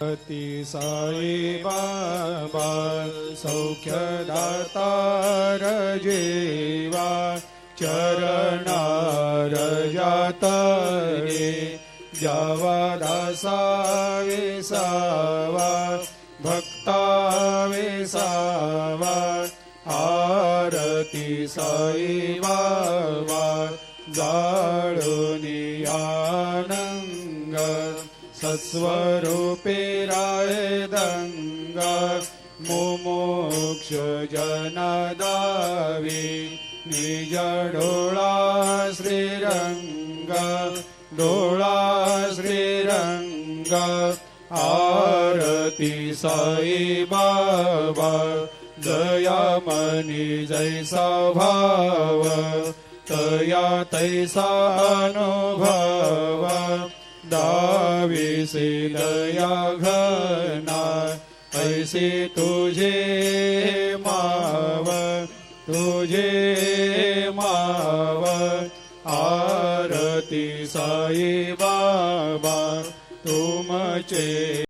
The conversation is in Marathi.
अति साई बाबा सौख्यदातार जेवा चरणार जातरे जावा दासा विसावा भक्ता विसावा आरती साई बाबा जाळुनी आनंग सत्स्वरूपे राय दंग मुमुक्ष जनदावी निज डोळा श्रीरंग डोळा श्रीरंग आरती साई बाबा जया मनी जैसा भाव तया तैसा अनुभव दाविसे दया घना ऐसे तुझे माव आरती साई बाबा तुमचे